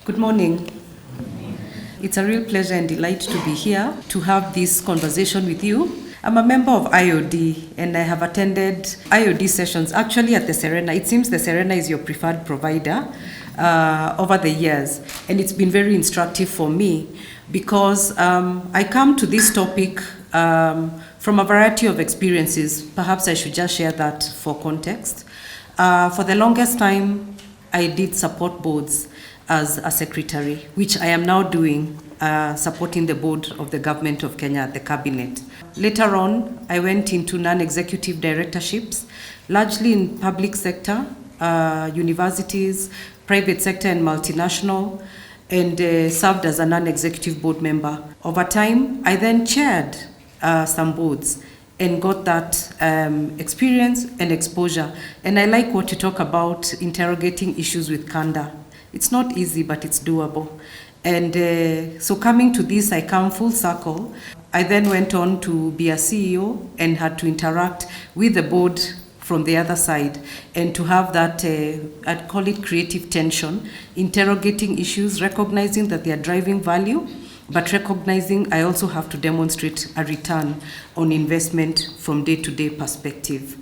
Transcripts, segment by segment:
Good morning. It's a real pleasure and delight to be here to have this conversation with you. I'm a member of IOD and I have attended IOD sessions actually at the Serena. It seems the Serena is your preferred provider over the years, and it's been very instructive for me because I come to this topic from a variety of experiences. Perhaps I should just share that for context. For the longest time, I did support boards as a secretary, which I am now doing, supporting the board of the government of Kenya at the cabinet. Later on, I went into non-executive directorships, largely in public sector, universities, private sector and multinational, and served as a non-executive board member. Over time, I then chaired some boards and got that experience and exposure. And I like what you talk about, interrogating issues with candor. It's not easy, but it's doable. And so coming to this, I come full circle. I then went on to be a CEO and had to interact with the board from the other side and to have that, I'd call it creative tension, interrogating issues, recognizing that they are driving value, but recognizing I also have to demonstrate a return on investment from day-to-day perspective.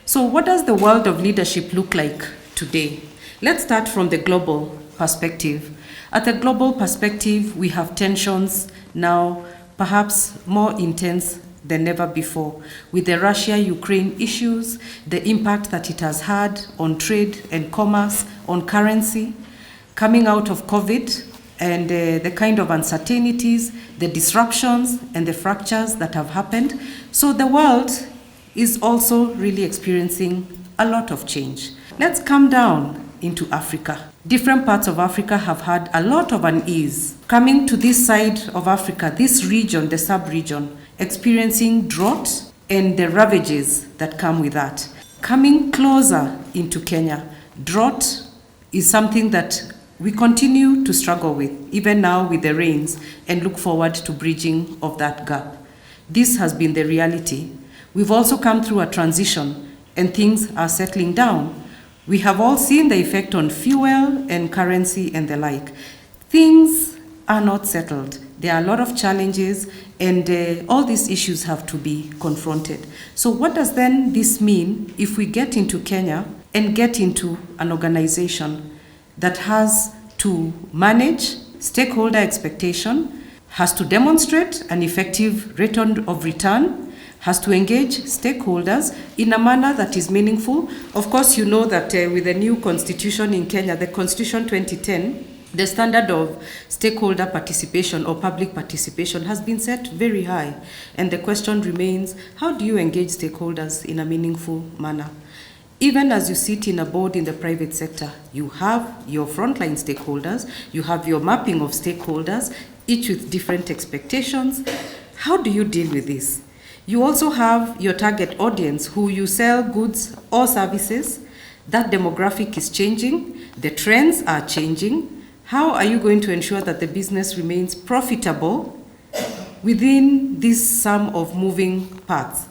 So what does the world of leadership look like today? Let's start from the global perspective. At the global perspective, we have tensions now, perhaps more intense than ever before, with the Russia-Ukraine issues, the impact that it has had on trade and commerce, on currency, coming out of COVID, and the kind of uncertainties, the disruptions, and the fractures that have happened. So the world is also really experiencing a lot of change. Let's come down into Africa. Different parts of Africa have had a lot of unease. Coming to this side of Africa, this region, the sub-region, experiencing drought and the ravages that come with that. Coming closer into Kenya, drought is something that we continue to struggle with, even now with the rains, and look forward to bridging of that gap. This has been the reality. We've also come through a transition and things are settling down. We have all seen the effect on fuel and currency and the like. Things are not settled. There are a lot of challenges and all these issues have to be confronted. So what does then this mean if we get into Kenya and get into an organization that has to manage stakeholder expectation, has to demonstrate an effective rate of return, has to engage stakeholders in a manner that is meaningful. Of course, you know that with the new constitution in Kenya, the Constitution 2010, the standard of stakeholder participation or public participation has been set very high. And the question remains, how do you engage stakeholders in a meaningful manner? Even as you sit in a board in the private sector, you have your frontline stakeholders, you have your mapping of stakeholders, each with different expectations. How do you deal with this? You also have your target audience who you sell goods or services. That demographic is changing. The trends are changing. How are you going to ensure that the business remains profitable within this sum of moving parts?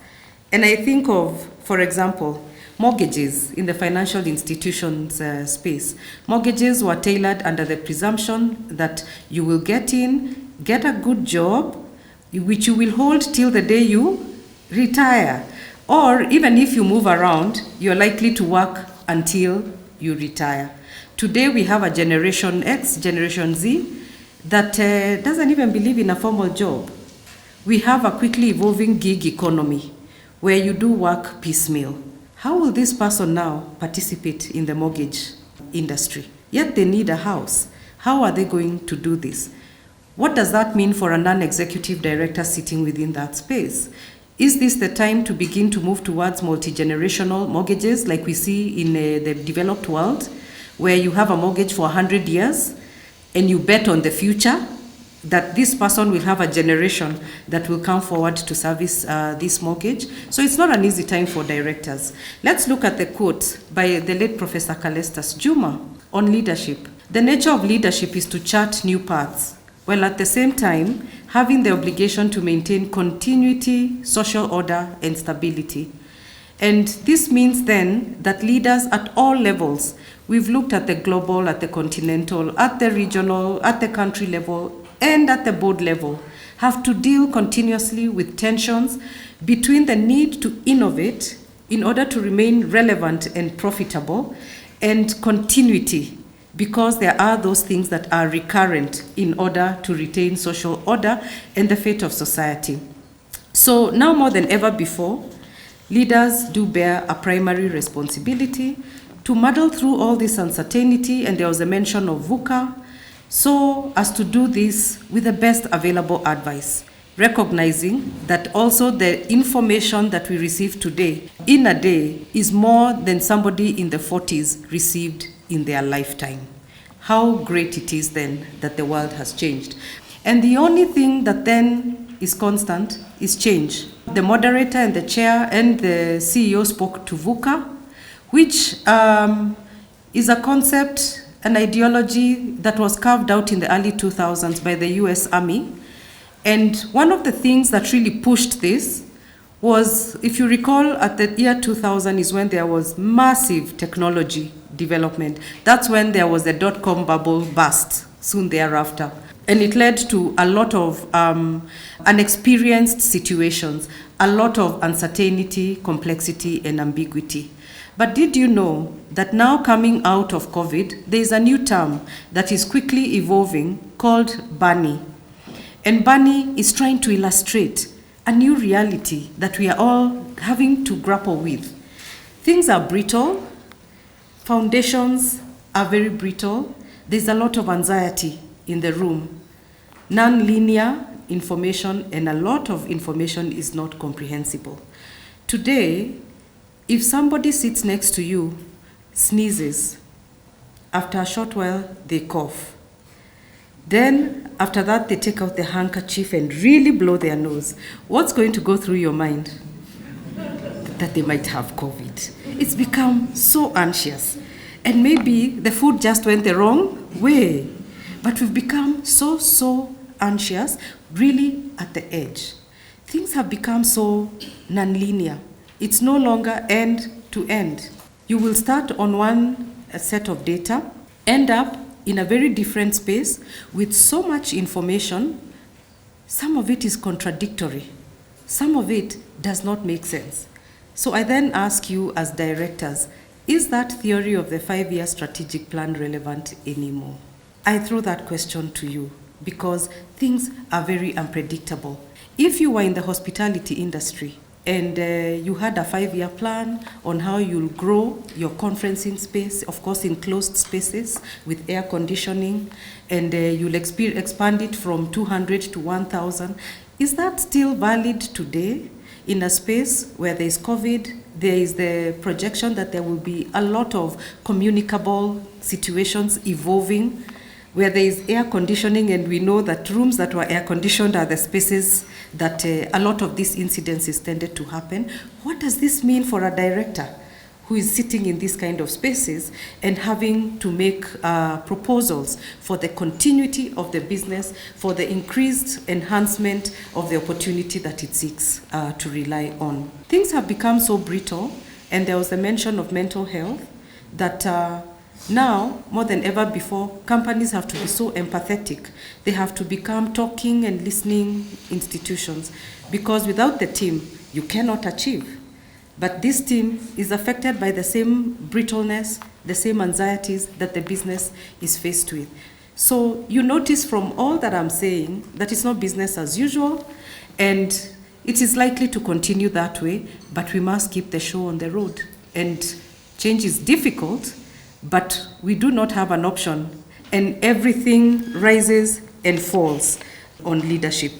And I think of, for example, mortgages in the financial institutions space. Mortgages were tailored under the presumption that you will get in, get a good job, which you will hold till the day you retire. Or even if you move around, you're likely to work until you retire. Today we have a Generation X, Generation Z, that doesn't even believe in a formal job. We have a quickly evolving gig economy where you do work piecemeal. How will this person now participate in the mortgage industry? Yet they need a house. How are they going to do this? What does that mean for a non-executive director sitting within that space? Is this the time to begin to move towards multi-generational mortgages like we see in the developed world, where you have a mortgage for 100 years and you bet on the future that this person will have a generation that will come forward to service this mortgage? So it's not an easy time for directors. Let's look at the quote by the late Professor Calestas Juma on leadership. The nature of leadership is to chart new paths, while at the same time having the obligation to maintain continuity, social order, and stability. And this means then that leaders at all levels We've looked at the global, at the continental, at the regional, at the country level, and at the board level, have to deal continuously with tensions between the need to innovate in order to remain relevant and profitable, and continuity, because there are those things that are recurrent in order to retain social order and the fate of society. So now more than ever before, leaders do bear a primary responsibility to muddle through all this uncertainty, and there was a mention of VUCA, so as to do this with the best available advice, recognizing that also the information that we receive today in a day is more than somebody in the 40s received in their lifetime. How great it is then that the world has changed. And the only thing that then is constant is change. The moderator and the chair and the CEO spoke to VUCA, which is a concept, an ideology that was carved out in the early 2000s by the US Army. And one of the things that really pushed this was, if you recall, at the year 2000 is when there was massive technology development. That's when there was the dot-com bubble burst soon thereafter. And it led to a lot of unexperienced situations, a lot of uncertainty, complexity, and ambiguity. But did you know that now coming out of COVID, there is a new term that is quickly evolving called BANI? And BANI is trying to illustrate a new reality that we are all having to grapple with. Things are brittle, foundations are very brittle, there's a lot of anxiety in the room, non-linear information, and a lot of information is not comprehensible. Today, if somebody sits next to you, sneezes, after a short while they cough. Then after that they take out the handkerchief and really blow their nose. What's going to go through your mind? That they might have COVID. It's become so anxious. And maybe the food just went the wrong way. But we've become so anxious, really at the edge. Things have become so non-linear. It's no longer end to end. You will start on one set of data, end up in a very different space with so much information. Some of it is contradictory. Some of it does not make sense. So I then ask you as directors, is that theory of the 5-year strategic plan relevant anymore? I throw that question to you because things are very unpredictable. If you were in the hospitality industry and you had a 5-year plan on how you'll grow your conferencing space, of course in closed spaces with air conditioning, and you'll expand it from 200 to 1,000, is that still valid today? In a space where there is COVID, there is the projection that there will be a lot of communicable situations evolving, where there is air conditioning, and we know that rooms that were air conditioned are the spaces that a lot of these incidences tended to happen. What does this mean for a director who is sitting in these kind of spaces and having to make proposals for the continuity of the business, for the increased enhancement of the opportunity that it seeks to rely on? Things have become so brittle, and there was a mention of mental health, that now, more than ever before, companies have to be so empathetic. They have to become talking and listening institutions, because without the team, you cannot achieve. But this team is affected by the same brittleness, the same anxieties that the business is faced with. So you notice from all that I'm saying that it's not business as usual, and it is likely to continue that way, but we must keep the show on the road. And change is difficult, but we do not have an option, and everything rises and falls on leadership.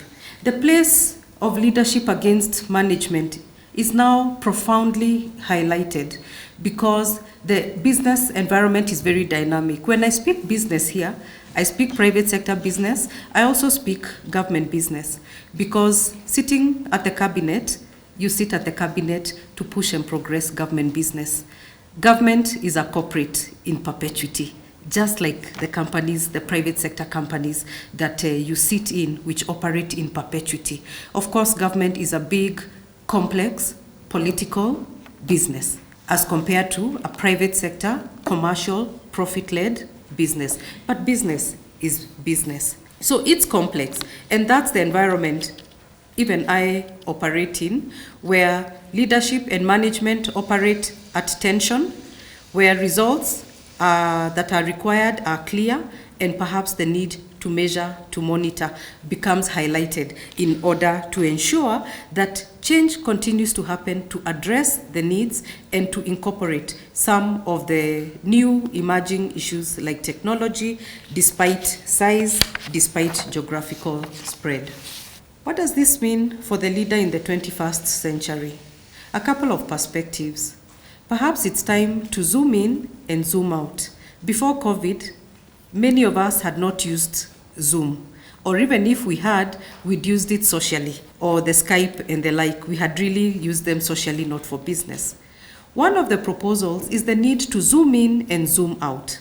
The place of leadership against management is now profoundly highlighted because the business environment is very dynamic. When I speak business here, I speak private sector business. I also speak government business, because sitting at the cabinet, you sit at the cabinet to push and progress government business. Government is a corporate in perpetuity, just like the companies, the private sector companies that you sit in, which operate in perpetuity. Of course, government is a big, complex, political business as compared to a private sector, commercial, profit-led business. But business is business. So it's complex, and that's the environment even I operate in, where leadership and management operate at tension, where results that are required are clear, and perhaps the need to measure, to monitor becomes highlighted in order to ensure that change continues to happen to address the needs and to incorporate some of the new emerging issues like technology, despite size, despite geographical spread. What does this mean for the leader in the 21st century? A couple of perspectives. Perhaps it's time to zoom in and zoom out. Before COVID, many of us had not used Zoom, or even if we had, we'd used it socially, or the Skype and the like. We had really used them socially, not for business. One of the proposals is the need to zoom in and zoom out.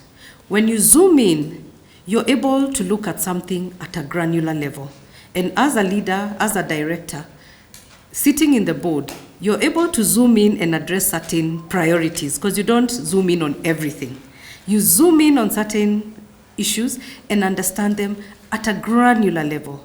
When you zoom in, you're able to look at something at a granular level. And as a leader, as a director, sitting in the board, you're able to zoom in and address certain priorities, because you don't zoom in on everything. You zoom in on certain issues and understand them at a granular level.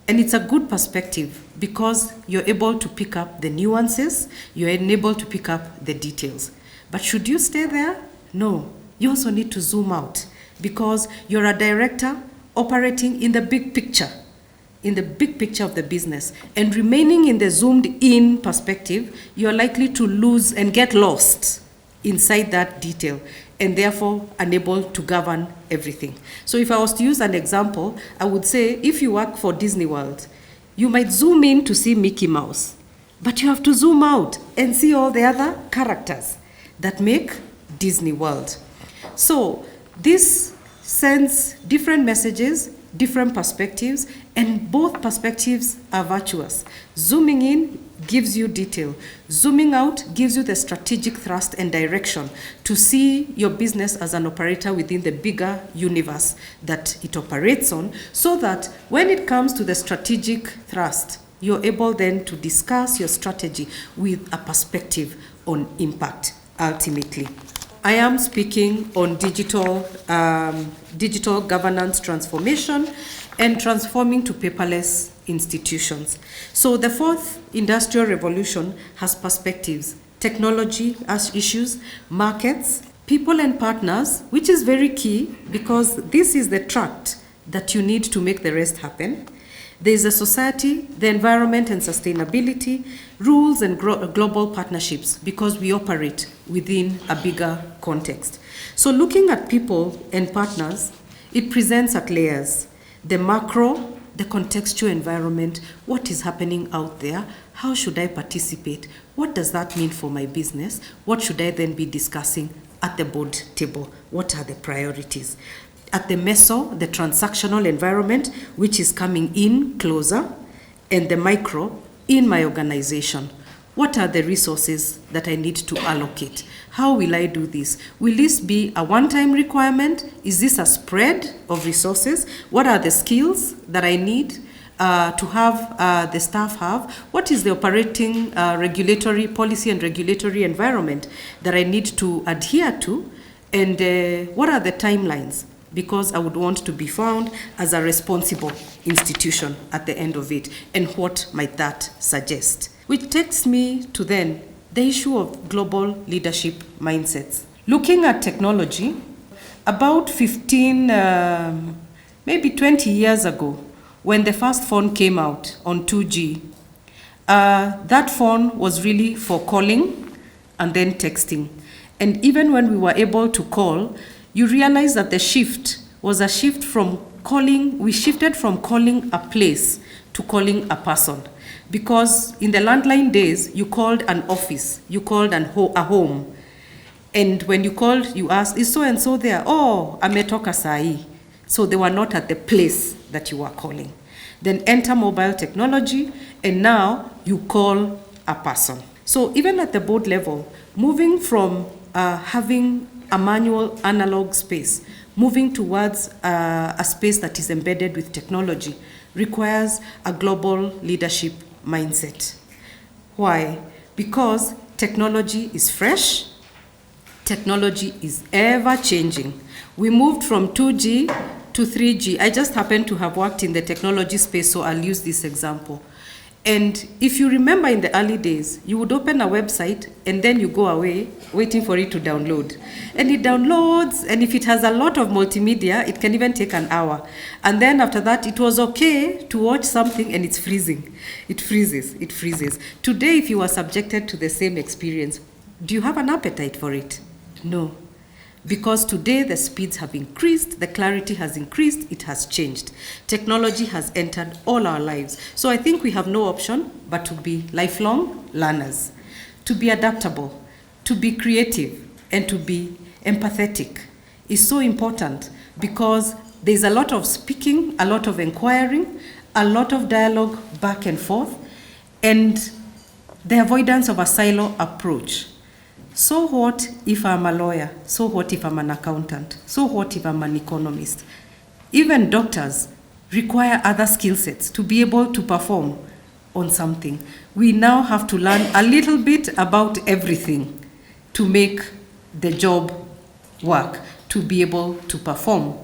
And it's a good perspective because you're able to pick up the nuances, you're able to pick up the details. But should you stay there? No. You also need to zoom out because you're a director operating in the big picture of the business. And remaining in the zoomed in perspective, you're likely to lose and get lost inside that detail, and therefore unable to govern everything. So if I was to use an example, I would say if you work for Disney World, you might zoom in to see Mickey Mouse, but you have to zoom out and see all the other characters that make Disney World. So this sends different messages, different perspectives, and both perspectives are virtuous. Zooming in gives you detail. Zooming out gives you the strategic thrust and direction to see your business as an operator within the bigger universe that it operates on, so that when it comes to the strategic thrust, you're able then to discuss your strategy with a perspective on impact, ultimately. I am speaking on digital governance transformation and transforming to paperless institutions. So the fourth industrial revolution has perspectives, technology as issues, markets, people and partners, which is very key because this is the tract that you need to make the rest happen. There is a society, the environment and sustainability, rules and global partnerships because we operate within a bigger context. So looking at people and partners, it presents at layers. The macro, the contextual environment, what is happening out there, how should I participate, what does that mean for my business, what should I then be discussing at the board table, what are the priorities. At the meso, the transactional environment, which is coming in closer, and the micro, in my organization. What are the resources that I need to allocate? How will I do this? Will this be a one-time requirement? Is this a spread of resources? What are the skills that I need to have the staff have? What is the operating regulatory policy and regulatory environment that I need to adhere to? And what are the timelines? Because I would want to be found as a responsible institution at the end of it. And what might that suggest? Which takes me to then the issue of global leadership mindsets. Looking at technology, about 15, maybe 20 years ago, when the first phone came out on 2G, that phone was really for calling and then texting. And even when we were able to call, you realize that the shift was a shift from calling, we shifted from calling a place to calling a person. Because in the landline days, you called an office, you called a home. And when you called, you asked, is so-and-so there? Oh, ametoka sai. So they were not at the place that you were calling. Then enter mobile technology, and now you call a person. So even at the board level, moving from having a manual analog space, moving towards a space that is embedded with technology requires a global leadership mindset. Why? Because technology is fresh, Technology is ever changing. We moved from 2G to 3G. I just happen to have worked in the technology space, so I'll use this example. And if you remember in the early days, you would open a website and then you go away waiting for it to download. And it downloads, and if it has a lot of multimedia, it can even take an hour. And then after that, it was okay to watch something and it's freezing. It freezes. Today, if you are subjected to the same experience, do you have an appetite for it? No. Because today the speeds have increased, the clarity has increased, it has changed. Technology has entered all our lives. So I think we have no option but to be lifelong learners, to be adaptable, to be creative, and to be empathetic is so important because there's a lot of speaking, a lot of inquiring, a lot of dialogue back and forth, and the avoidance of a silo approach. So what if I'm a lawyer? So what if I'm an accountant? So what if I'm an economist? Even doctors require other skill sets to be able to perform on something. We now have to learn a little bit about everything to make the job work, to be able to perform,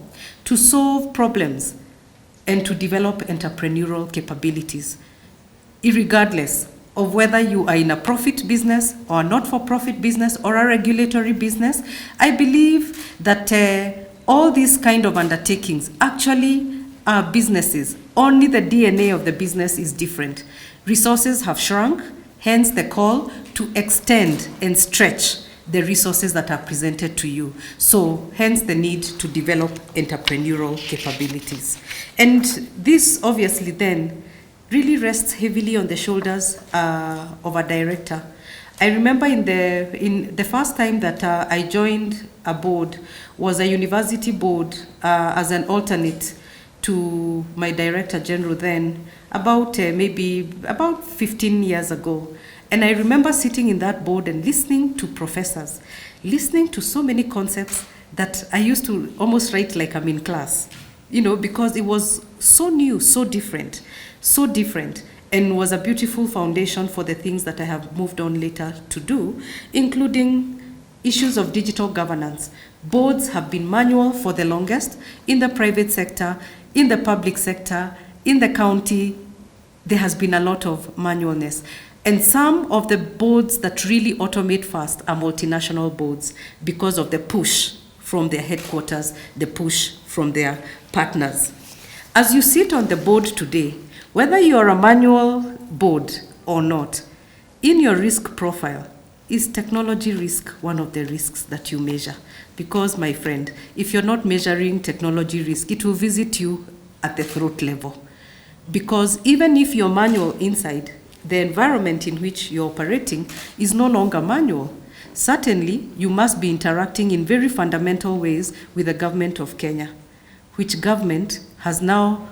to solve problems, and to develop entrepreneurial capabilities, irregardless of whether you are in a profit business or a not-for-profit business or a regulatory business. I believe that all these kind of undertakings actually are businesses. Only the DNA of the business is different. Resources have shrunk, hence the call to extend and stretch the resources that are presented to you. So hence the need to develop entrepreneurial capabilities. And this obviously then really rests heavily on the shoulders of a director. I remember in the first time that I joined a board was a university board as an alternate to my director general then, maybe about 15 years ago. And I remember sitting in that board and listening to professors, listening to so many concepts that I used to almost write like I'm in class, because it was so new, so different, and was a beautiful foundation for the things that I have moved on later to do, including issues of digital governance. Boards have been manual for the longest in the private sector, in the public sector, in the county. There has been a lot of manualness. And some of the boards that really automate fast are multinational boards because of the push from their headquarters, the push from their partners. As you sit on the board today, whether you are a manual board or not, in your risk profile, is technology risk one of the risks that you measure? Because, my friend, if you're not measuring technology risk, it will visit you at the throat level. Because even if you're manual inside, the environment in which you're operating is no longer manual. Certainly, you must be interacting in very fundamental ways with the government of Kenya, which government has now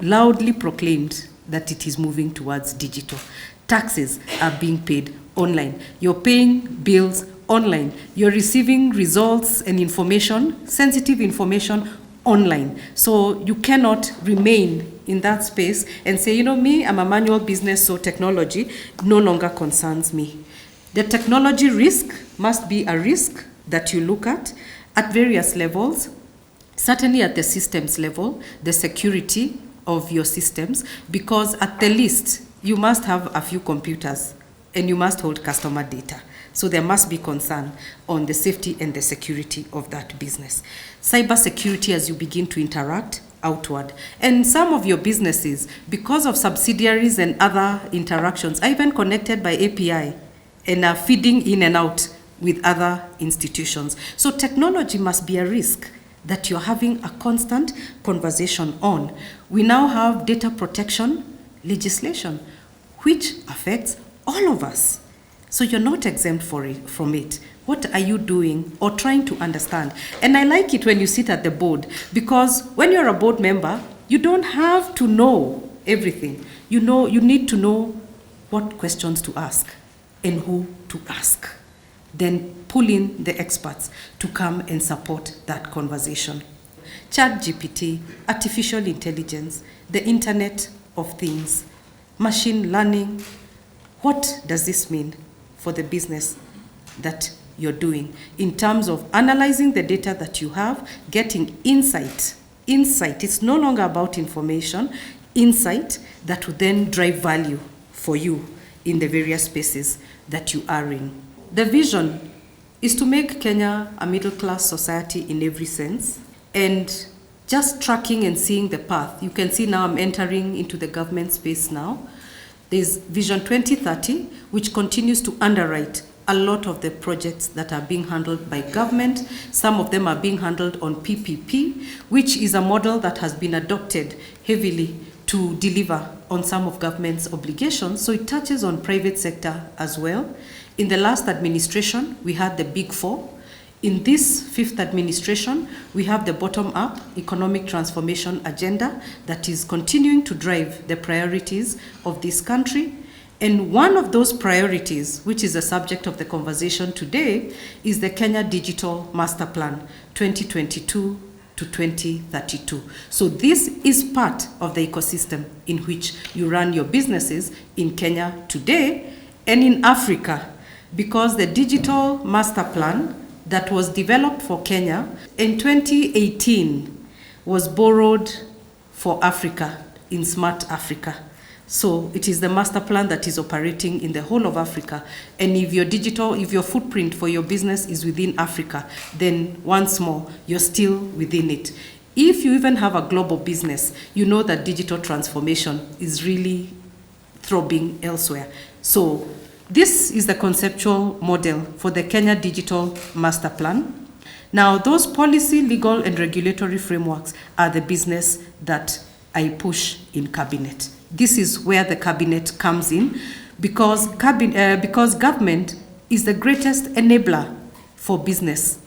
loudly proclaimed that it is moving towards digital. Taxes are being paid online. You're paying bills online. You're receiving results and information, sensitive information, online. So you cannot remain in that space and say, me, I'm a manual business, so technology no longer concerns me. The technology risk must be a risk that you look at various levels, certainly at the systems level, the security of your systems, because at the least, you must have a few computers and you must hold customer data. So there must be concern on the safety and the security of that business. Cybersecurity as you begin to interact outward. And some of your businesses, because of subsidiaries and other interactions, are even connected by API and are feeding in and out with other institutions. So technology must be a risk that you're having a constant conversation on. We now have data protection legislation, which affects all of us. So you're not exempt from it. What are you doing or trying to understand? And I like it when you sit at the board, because when you're a board member, you don't have to know everything. You need to know what questions to ask and who to ask. Then pull in the experts to come and support that conversation. ChatGPT, artificial intelligence, the Internet of Things, machine learning. What does this mean for the business that you're doing in terms of analyzing the data that you have, getting insight. Insight, it's no longer about information, insight that will then drive value for you in the various spaces that you are in. The vision is to make Kenya a middle-class society in every sense, and just tracking and seeing the path. You can see now I'm entering into the government space now. There's Vision 2030, which continues to underwrite a lot of the projects that are being handled by government. Some of them are being handled on PPP, which is a model that has been adopted heavily to deliver on some of government's obligations. So it touches on private sector as well. In the last administration, we had the Big Four. In this fifth administration, we have the bottom-up economic transformation agenda that is continuing to drive the priorities of this country. And one of those priorities, which is the subject of the conversation today, is the Kenya Digital Master Plan 2022 to 2032. So this is part of the ecosystem in which you run your businesses in Kenya today and in Africa, because the Digital Master Plan that was developed for Kenya in 2018 was borrowed for Africa in Smart Africa. So it is the master plan that is operating in the whole of Africa. And if your footprint for your business is within Africa, then once more, you're still within it. If you even have a global business, you know that digital transformation is really throbbing elsewhere. So this is the conceptual model for the Kenya Digital Master Plan. Now, those policy, legal, and regulatory frameworks are the business that I push in cabinet. This is where the cabinet comes in, because government is the greatest enabler for business.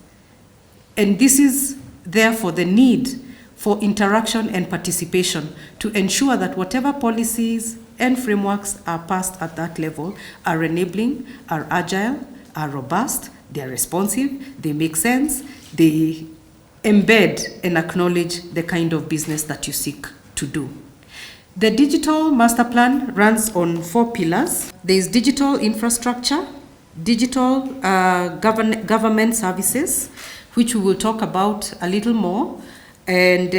And this is therefore the need for interaction and participation to ensure that whatever policies and frameworks are passed at that level are enabling, are agile, are robust, they are responsive, they make sense, they embed and acknowledge the kind of business that you seek to do. The Digital Master Plan runs on 4 pillars. There is digital infrastructure, digital government services, which we will talk about a little more, and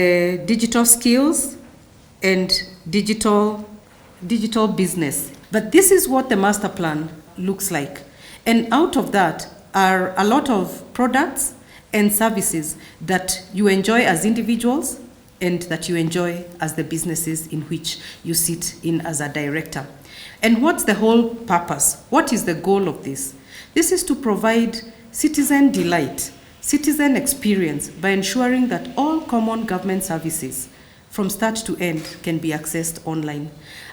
digital skills and digital business. But this is what the master plan looks like. And out of that are a lot of products and services that you enjoy as individuals and that you enjoy as the businesses in which you sit in as a director. And what's the whole purpose? What is the goal of this? This is to provide citizen delight, citizen experience by ensuring that all common government services from start to end can be accessed online.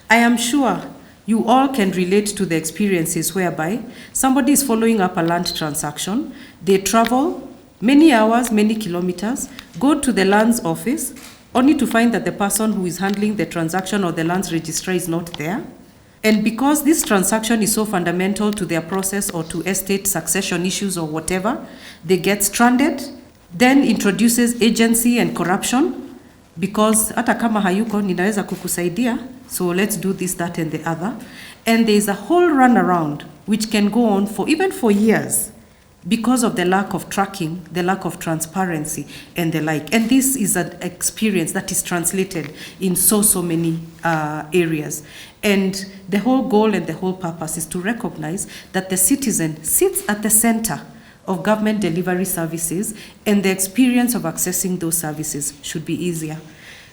I am sure you all can relate to the experiences whereby somebody is following up a land transaction, they travel many hours, many kilometers, go to the lands office, only to find that the person who is handling the transaction or the lands registrar is not there. And because this transaction is so fundamental to their process or to estate succession issues or whatever, they get stranded, then introduces agency and corruption, because hata kama hayuko ninaweza kukusaidia, so let's do this, that, and the other. And there's a whole runaround which can go on for even for years, because of the lack of tracking, the lack of transparency, and the like. And this is an experience that is translated in so many areas. And the whole goal and the whole purpose is to recognize that the citizen sits at the center of government delivery services, and the experience of accessing those services should be easier.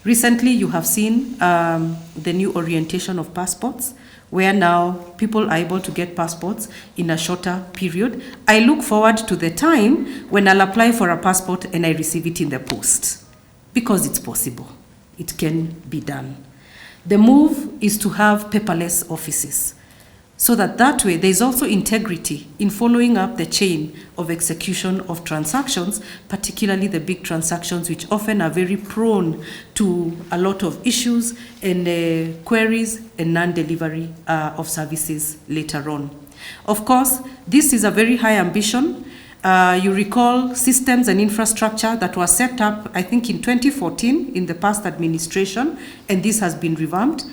Recently, you have seen the new orientation of passports, where now people are able to get passports in a shorter period. I look forward to the time when I'll apply for a passport and I receive it in the post, because it's possible. It can be done. The move is to have paperless offices, so that way there's also integrity in following up the chain of execution of transactions, particularly the big transactions, which often are very prone to a lot of issues and queries and non-delivery of services later on. Of course, this is a very high ambition. You recall systems and infrastructure that was set up, I think, in 2014 in the past administration, and this has been revamped.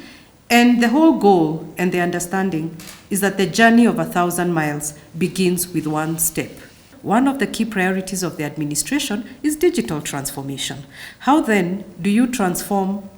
And the whole goal and the understanding is that the journey of 1,000 miles begins with one step. one of the key priorities of the administration is digital transformation. How then do you transform,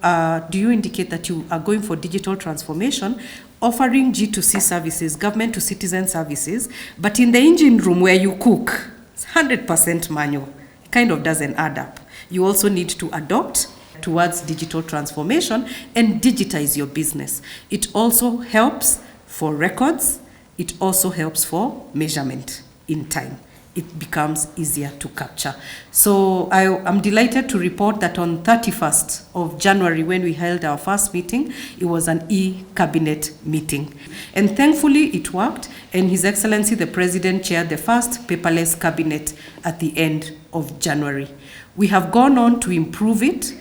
do you indicate that you are going for digital transformation, offering G2C services, government to citizen services, but in the engine room where you cook, it's 100% manual. It kind of doesn't add up. You also need to adopt towards digital transformation and digitize your business. It also helps for records. It also helps for measurement in time. It becomes easier to capture. So I'm delighted to report that on 31st of January, when we held our first meeting, it was an e-cabinet meeting. And thankfully it worked, and His Excellency the President chaired the first paperless cabinet at the end of January. We have gone on to improve it.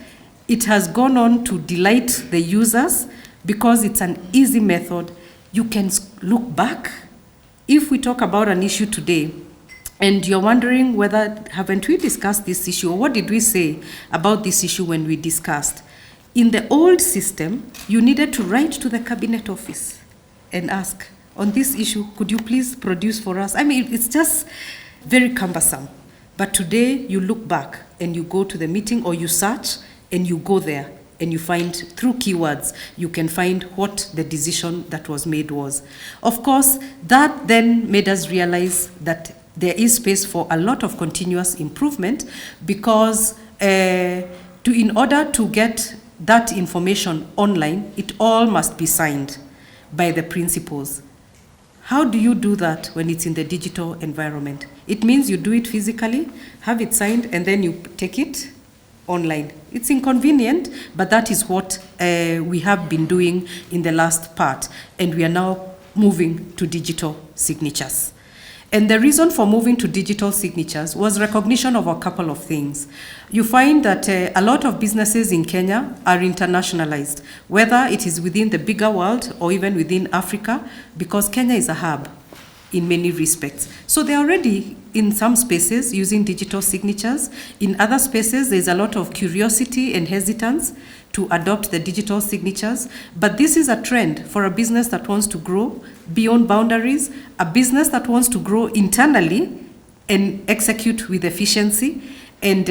It has gone on to delight the users because it's an easy method. You can look back. If we talk about an issue today, and you're wondering whether, haven't we discussed this issue, or what did we say about this issue when we discussed? In the old system, you needed to write to the cabinet office and ask, on this issue, could you please produce for us? I mean, it's just very cumbersome. But today, you look back and you go to the meeting, or you search and you go there and you find, through keywords, you can find what the decision that was made was. Of course, that then made us realize that there is space for a lot of continuous improvement, because in order to get that information online, it all must be signed by the principals. How do you do that when it's in the digital environment? It means you do it physically, have it signed, and then you take it online. It's inconvenient, but that is what we have been doing in the last part, and we are now moving to digital signatures. And the reason for moving to digital signatures was recognition of a couple of things. You find that a lot of businesses in Kenya are internationalized, whether it is within the bigger world or even within Africa, because Kenya is a hub in many respects. So they're already in some spaces using digital signatures. In other spaces, there's a lot of curiosity and hesitance to adopt the digital signatures. But this is a trend for a business that wants to grow beyond boundaries, a business that wants to grow internally and execute with efficiency. And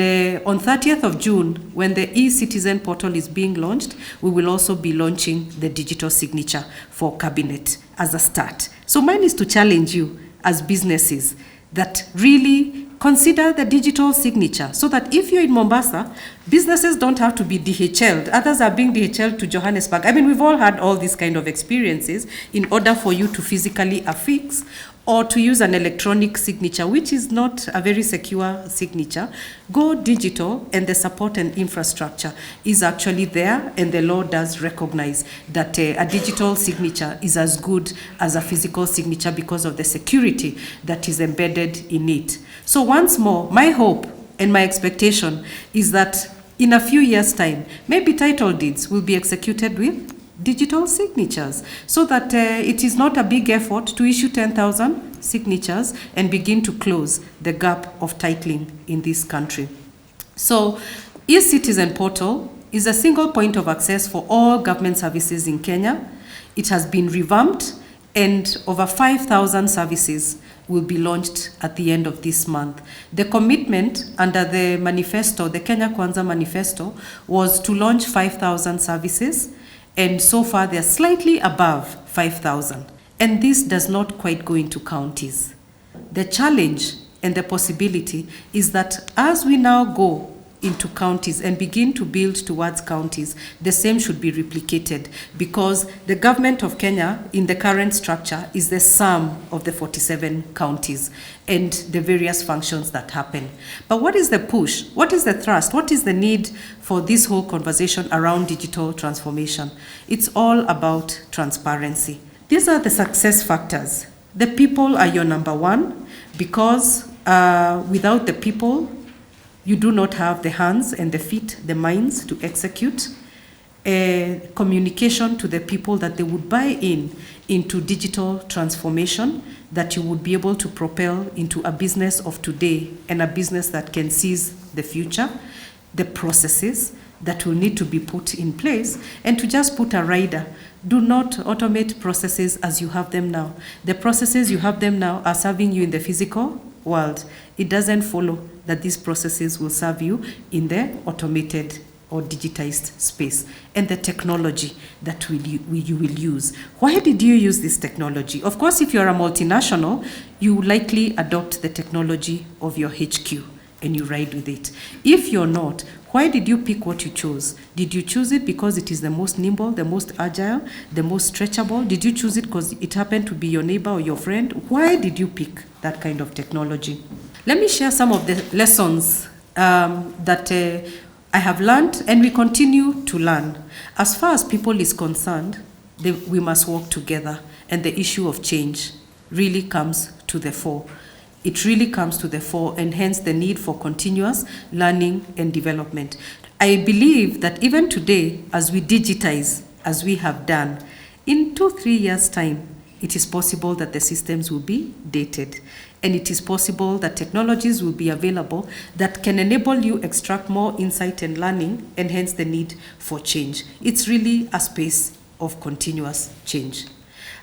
on 30th of June, when the e-citizen portal is being launched, we will also be launching the digital signature for cabinet as a start. So mine is to challenge you as businesses that really consider the digital signature, so that if you're in Mombasa, businesses don't have to be DHL'd. Others are being DHL'd to Johannesburg. I mean, we've all had all these kind of experiences in order for you to physically affix or to use an electronic signature, which is not a very secure signature. Go digital, and the support and infrastructure is actually there, and the law does recognize that a digital signature is as good as a physical signature because of the security that is embedded in it. So once more, my hope and my expectation is that in a few years' time, maybe title deeds will be executed with digital signatures, so that it is not a big effort to issue 10,000 signatures and begin to close the gap of titling in this country. So, e-citizen portal is a single point of access for all government services in Kenya. It has been revamped, and over 5,000 services will be launched at the end of this month. The commitment under the manifesto, the Kenya Kwanza manifesto, was to launch 5,000 services, and so far they're slightly above 5,000. And this does not quite go into counties. The challenge and the possibility is that as we now go into counties and begin to build towards counties, the same should be replicated, because the government of Kenya in the current structure is the sum of the 47 counties and the various functions that happen. But what is the push? What is the thrust? What is the need for this whole conversation around digital transformation? It's all about transparency. These are the success factors. The people are your number one, because without the people, you do not have the hands and the feet, the minds to execute. Communication to the people that they would buy into digital transformation, that you would be able to propel into a business of today and a business that can seize the future, the processes that will need to be put in place, and to just put a rider. Do not automate processes as you have them now. The processes you have them now are serving you in the physical world, it doesn't follow that these processes will serve you in the automated or digitized space, and the technology that you will use. Why did you use this technology? Of course, if you're a multinational, you likely adopt the technology of your HQ and you ride with it. If you're not, why did you pick what you chose? Did you choose it because it is the most nimble, the most agile, the most stretchable? Did you choose it because it happened to be your neighbor or your friend? Why did you pick that kind of technology? Let me share some of the lessons that I have learned and we continue to learn. As far as people is concerned, we must work together, and the issue of change really comes to the fore. It really comes to the fore, and hence the need for continuous learning and development. I believe that even today, as we digitize, as we have done, in 2-3 years' time, it is possible that the systems will be dated. And it is possible that technologies will be available that can enable you extract more insight and learning, and hence the need for change. It's really a space of continuous change.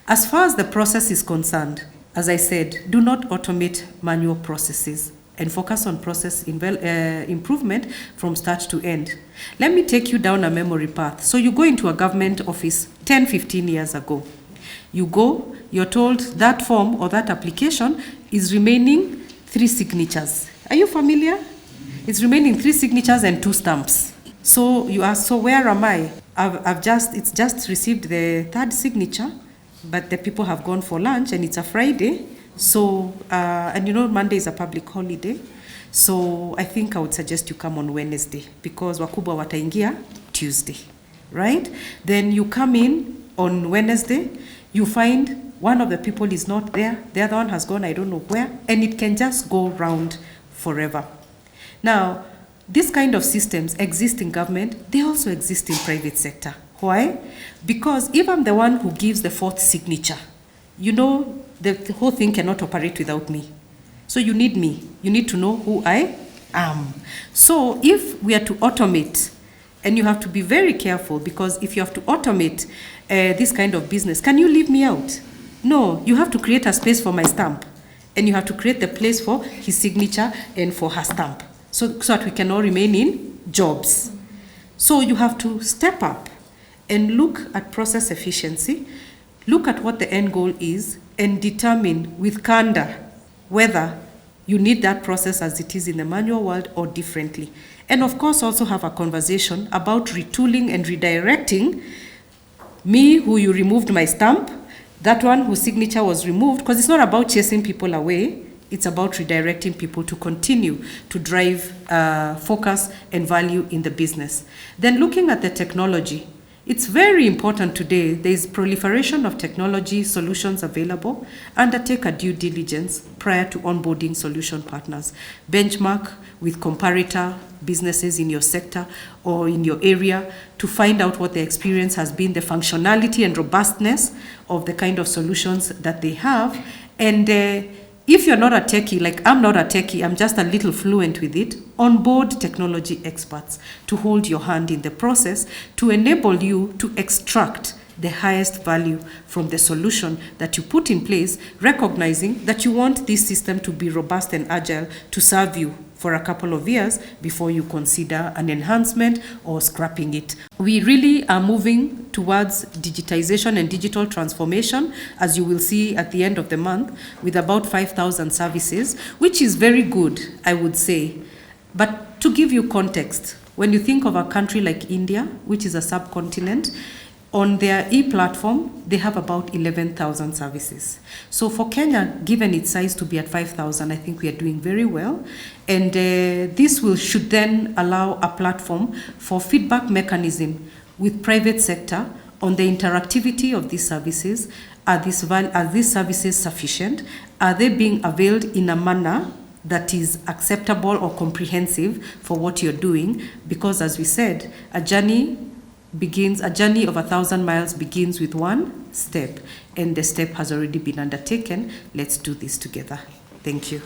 As far as the process is concerned, as I said, do not automate manual processes and focus on process improvement from start to end. Let me take you down a memory path. So you go into a government office 10-15 years ago. You go, you're told that form or that application is remaining 3 signatures. Are you familiar? It's remaining 3 signatures and 2 stamps. So you ask, so where am I? It's just received the 3rd signature, but the people have gone for lunch and it's a Friday. So, and you know, Monday is a public holiday. So I think I would suggest you come on Wednesday because wakubwa wataingia Tuesday, right? Then you come in on Wednesday, you find one of the people is not there, the other one has gone I don't know where, and it can just go round forever. Now, this kind of systems exist in government, they also exist in private sector. Why? Because if I'm the one who gives the 4th signature, you know, the whole thing cannot operate without me. So you need me. You need to know who I am. So if we are to automate, and you have to be very careful, because if you have to automate this kind of business, can you leave me out? No, you have to create a space for my stamp, and you have to create the place for his signature and for her stamp, so that we can all remain in jobs. So you have to step up and look at process efficiency, look at what the end goal is, and determine with candor whether you need that process as it is in the manual world or differently. And of course, also have a conversation about retooling and redirecting me, who you removed my stamp, that one whose signature was removed, because it's not about chasing people away, it's about redirecting people to continue to drive focus and value in the business. Then looking at the technology, it's very important today. There is proliferation of technology solutions available. Undertake a due diligence prior to onboarding solution partners. Benchmark with comparator businesses in your sector or in your area to find out what the experience has been, the functionality and robustness of the kind of solutions that they have. And if you're not a techie, like I'm not a techie, I'm just a little fluent with it, onboard technology experts to hold your hand in the process to enable you to extract the highest value from the solution that you put in place, recognizing that you want this system to be robust and agile to serve you for a couple of years before you consider an enhancement or scrapping it. We really are moving towards digitization and digital transformation, as you will see at the end of the month, with about 5,000 services, which is very good, I would say. But to give you context, when you think of a country like India, which is a subcontinent, on their e-platform, they have about 11,000 services. So for Kenya, given its size to be at 5,000, I think we are doing very well. And this should then allow a platform for feedback mechanism with private sector on the interactivity of these services. Are these services sufficient? Are they being availed in a manner that is acceptable or comprehensive for what you're doing? Because as we said, a journey of 1,000 miles begins with one step, and the step has already been undertaken. Let's do this together. Thank you.